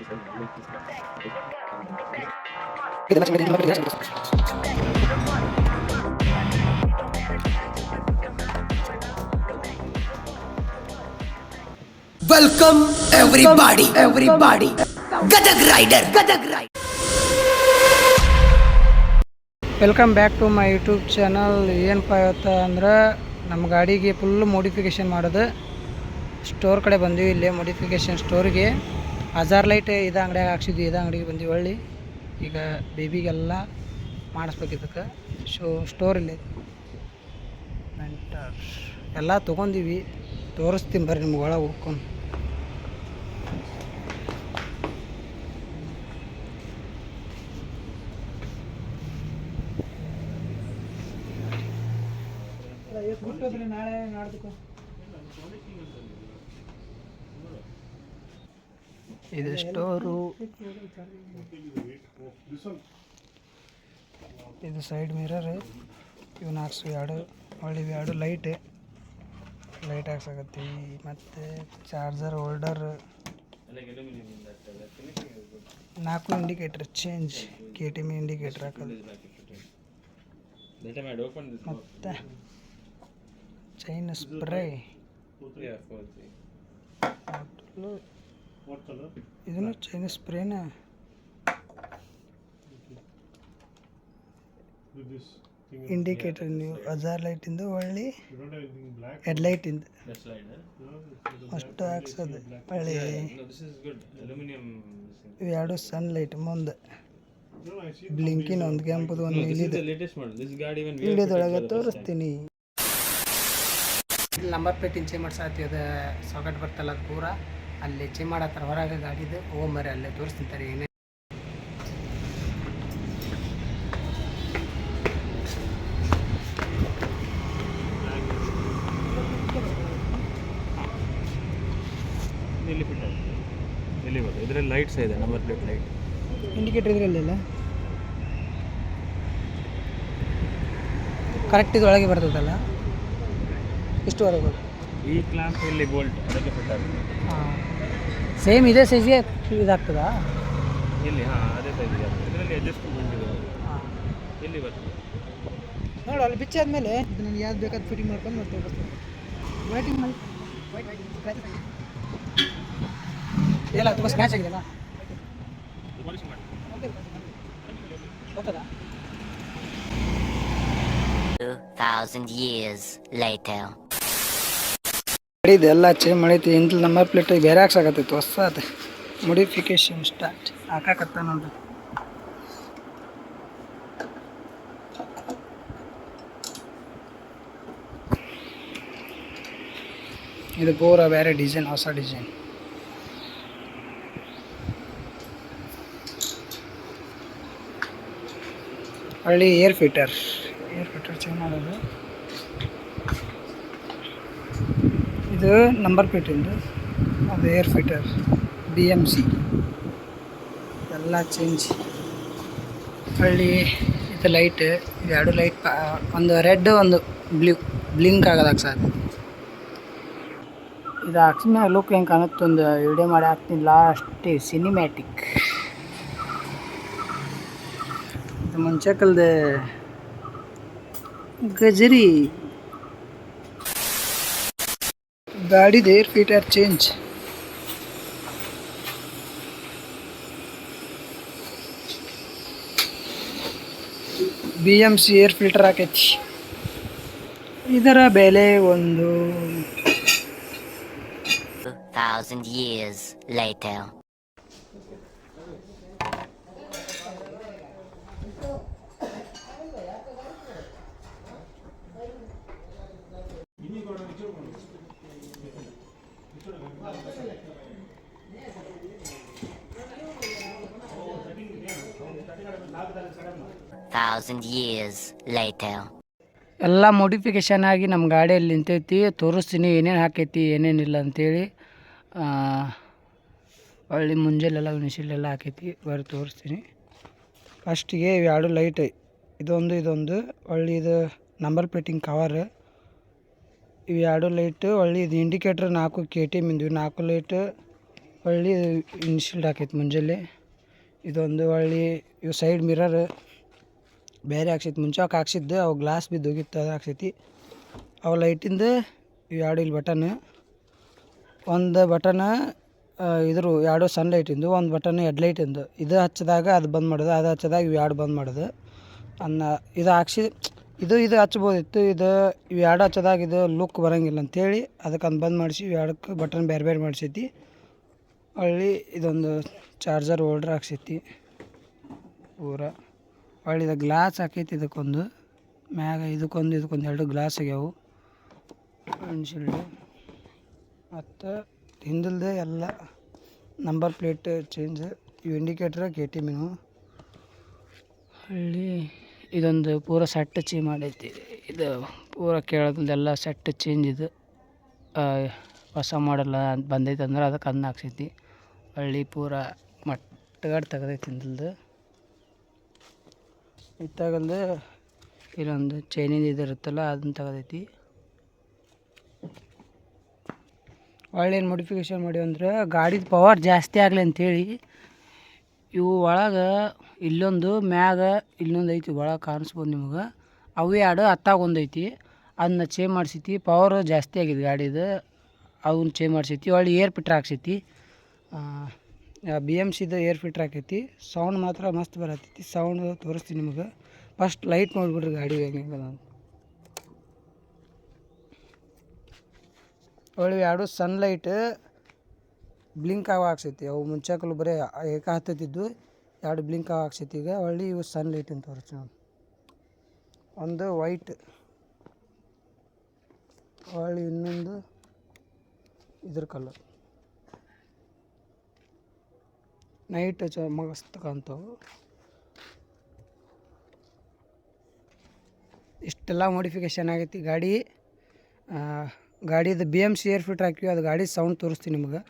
Welcome everybody, Gadag Rider. Welcome back to my YouTube channel. ಏನಪ್ಪ ಇವತ್ತು ಅಂದ್ರೆ ನಮ್ಮ ಗಾಡಿಗೆ ಫುಲ್ಲು ಮೋಡಿಫಿಕೇಷನ್ ಮಾಡೋದು ಸ್ಟೋರ್ ಕಡೆ ಬಂದೀವಿ. ಇಲ್ಲೇ ಮೋಡಿಫಿಕೇಷನ್ ಸ್ಟೋರಿಗೆ ಹಜಾರ್ ಲೈಟ್ ಇದು ಅಂಗಡಿಯಾಗ ಹಾಕ್ಸಿದ್ವಿ. ಇದು ಅಂಗಡಿಗೆ ಬಂದೀವಿ. ಒಳ್ಳೆ ಈಗ ಬೇಬಿಗೆಲ್ಲ ಮಾಡಿಸ್ಬೇಕು. ಇದಕ್ಕೆ ಸ್ಟೋರ್ ಇಲ್ಲಿ ಎಲ್ಲ ತೊಗೊಂಡಿವಿ. ತೋರಿಸ್ತೀನಿ ಬರ್ರಿ ನಿಮ್ಗೆ ಒಳಗೆ ಹೋಗ್ಕೊಂಡು. ನಾಳೆ ನಾಡ್ದಕ್ಕೂ ಇದು ಸ್ಟೋರು. ಇದು ಸೈಡ್ ಮಿರರ್. ಇವು ನಾಲ್ಕು ಎರಡು ಒಳ್ಳೆ ಎರಡು ಲೈಟ್ ಹಾಕ್ಸಾಕತ್ತೀವಿ. ಮತ್ತು charger holder, 4 indicator change, KTM indicator ಹಾಕೋದು, ಮತ್ತು ಚೈನ್ ಸ್ಪ್ರೇ. ಇದನ್ನು ಚೈನ್ ಸ್ಪ್ರೇನ. ಇಂಡಿಕೇಟರ್ ನೀವು ಹಜಾರ್ ಲೈಟಿಂದು ಒಳ್ಳೆ ಹೆಡ್ಲೈಟಿಂದು ಅಷ್ಟು ಹಾಕ್ಸೋದು. ಒಳ್ಳೆ ಎರಡು ಸನ್ ಲೈಟ್ ಮುಂದೆ ಬ್ಲಿಂಕಿನ, ಒಂದು ಕೆಂಪದು, ಒಂದು ನೀಲಿದು. ಇಲ್ಲಿದೊಳಗೆ ತೋರಿಸ್ತೀನಿ. ಇಲ್ಲಿ ನಂಬರ್ ಪ್ಲೇಟ್ ಚೇಂಜ್ ಮಾಡ್ಸಾತಿ. ಅದು ಸಾಕೆಟ್ ಬರ್ತಲ್ಲ, ಅದು ಪೂರ ಅಲ್ಲಿ ಚೇಂಜ್ ಮಾಡತ್ತಾರ ಹೊರಗೆ ಗಾಡಿದು. ಹೋಗ್ಬರ್ರಿ, ಅಲ್ಲೇ ತೋರಿಸ್ತಿಂತಾರೆ ಏನೇ. ಇಲ್ಲಿ ಬರ್ತದೆ. ಇದರಲ್ಲಿ ಲೈಟ್ಸ್ ಇದೆ, ನಂಬರ್ ಪ್ಲೇಟ್ ಲೈಟ್, ಇಂಡಿಕೇಟರ್ ಇದರಲ್ಲಿಲ್ಲ. ಕರೆಕ್ಟ್ ಇದು ಒಳಗೆ ಬರ್ತದಲ್ಲ. ಇಷ್ಟುವರೆಗೂ ಈ ಕ್ಲಾಂಪ್ ಇಲ್ಲಿ ಬೋಲ್ಟ್ ಅದಕ್ಕೆ ಫಿಟ್ ಆಗುತ್ತೆ. ಹಾಂ, ಸೇಮ್ ಇದೇ ಸೈಜ್ಗೆ ಇದಾಗ್ತದಾ ಇಲ್ಲಿ? ಹಾಂ, ಅದೇ ಸೈಜ್ ಇದೆ. ಇದರಲ್ಲಿ ಅಡ್ಜಸ್ಟ್ಮೆಂಟ್ ಇದೆ. ಹಾಂ, ಇಲ್ಲಿ ಬರ್ತದೆ ನೋಡು. ಅಲ್ಲಿ ಬಿಚ್ಚಾದ್ಮೇಲೆ ನನಗೆ ಯಾವ್ದು ಬೇಕಾದ ಫಿಟ್ಟಿಂಗ್ ಮಾಡ್ಕೊಂಡು ಮತ್ತೆ ಬರ್ತದೆ. ವೈಟಿಂಗ್ ಮಾಡಿ ಇಲ್ಲ, ತುಂಬ ಸ್ಕ್ರ್ಯಾಚ್ ಆಗಿದೆಲ್ಲ. ಗೊತ್ತದಾ? 2000 years later. ಇದೆಲ್ಲ ಚೇಂಜ್ ಮಾಡೈತಿ. ಇಂತ ನಂಬರ್ ಪ್ಲೇಟ್ ಬೇರೆ ಹಾಕ್ಸಾಕತ್ತೈತಿ. ಹೊಸದು ಮೋಡಿಫಿಕೇಶನ್ ಸ್ಟಾರ್ಟ್ ಹಾಕಾಕತ್ತ ನೋಡ್ರಿ. ಇದು ಪೂರ ಬೇರೆ ಡಿಸೈನ್, ಹೊಸ ಡಿಸೈನ್. ಹಳ್ಳಿ ಏರ್ ಫಿಲ್ಟರ್ ಚೇಂಜ್ ಮಾಡೋದು. ಇದು ನಂಬರ್ ಪ್ಲೇಟಿಂದು, ಅದು ಏರ್ ಫಿಲ್ಟರ್ BMC ಎಲ್ಲ ಚೇಂಜ್. ಹಳ್ಳಿ ಇದು ಲೈಟ್, ಎರಡು ಲೈಟ್, ಒಂದು ರೆಡ್, ಒಂದು ಬ್ಲಿಂಕ್ ಆಗೋದಾಗ ಸಾಕು. ಇದು ಹಾಕ್ಸಿನ ಲುಕ್ ಹೆಂಗೆ ಕಾಣುತ್ತೆ ಒಂದು ವಿಡಿಯೋ ಮಾಡಿ ಹಾಕ್ತೀನಿ ಲಾಸ್ಟ್. ಸಿನಿಮ್ಯಾಟಿಕ್. ಇದು ಮುಂಚೆ ಕಲ್ದ ಗಜರಿ ಗಾಡಿದು air filter change. BMC air filter ಹಾಕೈತಿ. ಇದರ ಬೆಲೆ ಒಂದು 2000 years later. Thousand years later. ಎಲ್ಲ ಮೋಡಿಫಿಕೇಷನ್ ಆಗಿ ನಮ್ಮ ಗಾಡಿಯಲ್ಲಿ ನಿಂತೈತಿ. ತೋರಿಸ್ತೀನಿ ಏನೇನು ಹಾಕೈತಿ ಏನೇನಿಲ್ಲ ಅಂಥೇಳಿ. ಒಳ್ಳೆ ಮುಂಜಾನೆಲ್ಲ ಮಿಷಿಲೆಲ್ಲ ಹಾಕೈತಿ. ಬರೀ ತೋರಿಸ್ತೀನಿ. ಫಸ್ಟಿಗೆ ಎರಡು ಲೈಟ್, ಇದೊಂದು ಒಳ್ಳೆ ಇದು ನಂಬರ್ ಪ್ಲೇಟಿಂಗ್ ಕವರ್. ಇವು ಎರಡು ಲೈಟು ಒಳ್ಳೆ ಇದು ಇಂಡಿಕೇಟ್ರ್ 4 KTM ಇಂದು 4 ಲೈಟ್ ಹೊಳ್ಳಿ ಇನ್ಶೀಲ್ಡ್ ಹಾಕೈತಿ ಮುಂಜಾನೆ. ಇದೊಂದು ಹೊಳ್ಳಿ ಇವು ಸೈಡ್ ಮಿರರ್ ಬೇರೆ ಹಾಕ್ಸೈತಿ. ಮುಂಚಾಕ್ ಹಾಕ್ಸಿದ್ದು ಅವು ಗ್ಲಾಸ್ ಬಿದ್ದು ಹೋಗಿತ್ತು, ಅದು ಹಾಕ್ಸೈತಿ. ಅವು ಲೈಟಿಂದ ಇವು ಎರಡು ಇಲ್ಲಿ ಬಟನ್, ಒಂದು ಬಟನ್ ಇದ್ರ ಎರಡು ಸನ್ ಲೈಟಿಂದು, ಒಂದು ಬಟನ್ ಹೆಡ್ಲೈಟಿಂದು. ಇದು ಹಚ್ಚಿದಾಗ ಅದು ಬಂದ್ ಮಾಡೋದು, ಅದು ಹಚ್ಚಿದಾಗ ಇವು ಎರಡು ಬಂದ್ ಮಾಡೋದು ಇದು ಹಾಕ್ಸಿ. ಇದು ಹಚ್ಬೋದಿತ್ತು, ಇವು ಎರಡು ಹಚ್ಚದಾಗ ಇದು ಲುಕ್ ಬರೋಂಗಿಲ್ಲ ಅಂಥೇಳಿ ಅದಕ್ಕೆ ಬಂದ್ ಮಾಡಿಸಿ ಇವು ಎರಡಕ್ಕೆ ಬಟನ್ ಬೇರೆ ಬೇರೆ ಮಾಡಿಸೈತಿ. ಹೊಳ್ಳಿ ಇದೊಂದು ಚಾರ್ಜರ್ ಹೋಲ್ಡ್ರ್ ಹಾಕ್ಸೈತಿ ಪೂರ. ಹೊಳ್ಳಿ ಇದು ಗ್ಲಾಸ್ ಹಾಕೈತಿ, ಇದಕ್ಕೊಂದು ಮ್ಯಾಗ ಇದಕ್ಕೊಂದು ಎರಡು ಗ್ಲಾಸ್ ಆಗ್ಯಾವು ವಿಂಡ್ಶೀಲ್ಡ್. ಮತ್ತು ಹಿಂದಲ್ದೆ ಎಲ್ಲ ನಂಬರ್ ಪ್ಲೇಟ್ ಚೇಂಜ್. ಇವು ಇಂಡಿಕೇಟ್ರ್ KTM. ಹಳ್ಳಿ ಇದೊಂದು ಪೂರ ಸೆಟ್ ಚೇಂಜ್ ಮಾಡೈತಿ. ಇದು ಪೂರ ಕೇಳೋದೆಲ್ಲ ಸೆಟ್ ಚೇಂಜ್. ಇದು ಹೊಸ ಮಾಡಲ್ಲ ಬಂದೈತೆ ಅಂದ್ರೆ ಅದಕ್ಕೆ ಅನ್ನ ಹಾಕ್ಸೈತಿ. ಹಳ್ಳಿ ಪೂರ ಮಟ್ಟಗಾಡ್ ತೆಗ್ದೈತಿ ಹಿಂದಲ್ದು. ಇತ್ತಾಗಲ್ದು ಇಲ್ಲೊಂದು ಚೈನಿಂದ ಇದಿರುತ್ತಲ್ಲ ಅದನ್ನ ತೆಗ್ದೈತಿ. ಒಳ್ಳೇನು ಮಾಡಿಫಿಕೇಷನ್ ಮಾಡಿ ಅಂದ್ರೆ ಗಾಡಿದು ಪವರ್ ಜಾಸ್ತಿ ಆಗಲಿ ಅಂಥೇಳಿ ಇವು ಒಳಗೆ ಇಲ್ಲೊಂದು ಮ್ಯಾಗ ಇಲ್ಲೊಂದು ಐತಿ, ಒಳಗೆ ಕಾಣಿಸ್ಬೋದು ನಿಮ್ಗೆ. ಅವು ಎರಡು ಹತ್ತಾಗೊಂದೈತಿ, ಅದನ್ನ ಚೇಂಜ್ ಮಾಡಿಸೈತಿ. ಪವರ್ ಜಾಸ್ತಿ ಆಗಿದೆ ಗಾಡಿದು, ಅವನ್ನ ಚೇಂಜ್ ಮಾಡಿಸೈತಿ. ಒಳ್ಳೆ ಏರ್ ಫಿಲ್ಟ್ರ್ ಹಾಕ್ಸೈತಿ. BMCದು ಏರ್ ಫಿಲ್ಟ್ರ್ ಹಾಕೈತಿ. ಸೌಂಡ್ ಮಾತ್ರ ಮಸ್ತ್ ಬರತ್ತೈತಿ. ಸೌಂಡ್ ತೋರಿಸ್ತೀನಿ ನಿಮಗೆ. ಫಸ್ಟ್ ಲೈಟ್ ನೋಡಿಬಿಡ್ರಿ ಗಾಡಿ ಹೆಂಗೆ. ಒಳ್ಳೆ ಎರಡು ಸನ್ಲೈಟ್ ಬ್ಲಿಂಕ್ ಆಗ ಹಾಕ್ಸೈತಿ. ಅವು ಮುಂಚಾಕಲು ಬರೀ ಏಕ ಹತ್ತತ್ತಿದ್ದು, ಎರಡು ಬ್ಲಿಂಕ್ ಆಗ ಹಾಕ್ಸೈತಿ. ಈಗ ಒಳ್ಳೆ ಇವು ಸನ್ಲೈಟ್ ಅಂತ ತೋರಿಸ್ತೀನಿ ನಾನು. ಒಂದು ವೈಟ್, ಒಳ್ಳೆ ಇನ್ನೊಂದು ಇದ್ರ ಕಲರ್. ನೈಟ್ ಮಸ್ತ್ ಕಾಣ್ತಾವೆ. ಇಷ್ಟೆಲ್ಲ ಮಾಡಿಫಿಕೇಷನ್ ಆಗೈತಿ ಗಾಡಿ. ಗಾಡಿದು BMC ಏರ್ ಫಿಲ್ಟ್ರ್ ಹಾಕಿವಿ, ಅದು ಗಾಡಿ ಸೌಂಡ್ ತೋರಿಸ್ತೀನಿ ನಿಮ್ಗೆ.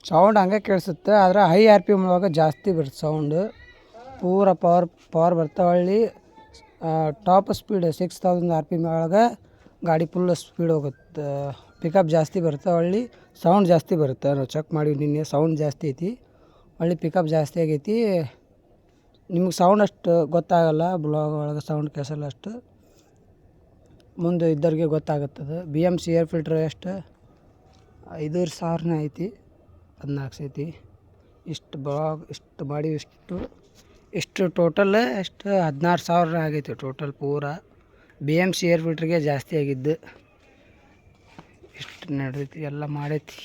ಸೌಂಡ್ ಹಂಗೆ ಕೇಳಿಸುತ್ತೆ, ಆದರೆ ಹೈ RPM ಒಳಗೆ ಜಾಸ್ತಿ ಬರುತ್ತೆ ಸೌಂಡು. ಪೂರ ಪವರ್ ಬರ್ತಾ. ಹೊಳ್ಳಿ ಟಾಪ್ ಸ್ಪೀಡ್ 6000 RPM ಒಳಗೆ ಗಾಡಿ ಫುಲ್ ಸ್ಪೀಡ್ ಹೋಗುತ್ತೆ. ಪಿಕಪ್ ಜಾಸ್ತಿ ಬರುತ್ತೆ. ಹೊಳ್ಳಿ ಸೌಂಡ್ ಜಾಸ್ತಿ ಬರುತ್ತೆ. ನಾವು ಚೆಕ್ ಮಾಡಿ ನಿನ್ನೆ ಸೌಂಡ್ ಜಾಸ್ತಿ ಐತಿ. ಹೊಳ್ಳಿ ಪಿಕಪ್ ಜಾಸ್ತಿ ಆಗೈತಿ. ನಿಮ್ಗೆ ಸೌಂಡ್ ಅಷ್ಟು ಗೊತ್ತಾಗಲ್ಲ, ಬ್ಲಾಗ್ ಒಳಗೆ ಸೌಂಡ್ ಕೇಳಿಸಲ್ಲ ಅಷ್ಟು. ಮುಂದೆ ಇದ್ದವ್ರಿಗೆ ಗೊತ್ತಾಗುತ್ತದೆ. BMC ಏರ್ ಫಿಲ್ಟ್ರ್ ಎಷ್ಟು 5000 ಐತಿ, ಅದನ್ನ ಹಾಕ್ಸೈತಿ. ಇಷ್ಟು ಬ್ಲಾಗ್ ಇಷ್ಟು ಮಾಡಿ ಇಷ್ಟು ಟೋಟಲ್ ಎಷ್ಟು 16000 ಆಗೈತಿ ಟೋಟಲ್ ಪೂರ. BMC ಏರ್ ಫಿಲ್ಟ್ರಿಗೆ ಜಾಸ್ತಿ ಆಗಿದ್ದು. ಇಷ್ಟು ನಡೆದೈತಿ, ಎಲ್ಲ ಮಾಡೈತಿ.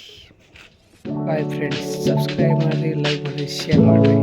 ಬಾಯ್ ಫ್ರೆಂಡ್ಸ್, ಸಬ್ಸ್ಕ್ರೈಬ್ ಮಾಡಿರಿ, ಲೈಕ್ ಮಾಡಿರಿ, ಶೇರ್ ಮಾಡಿರಿ.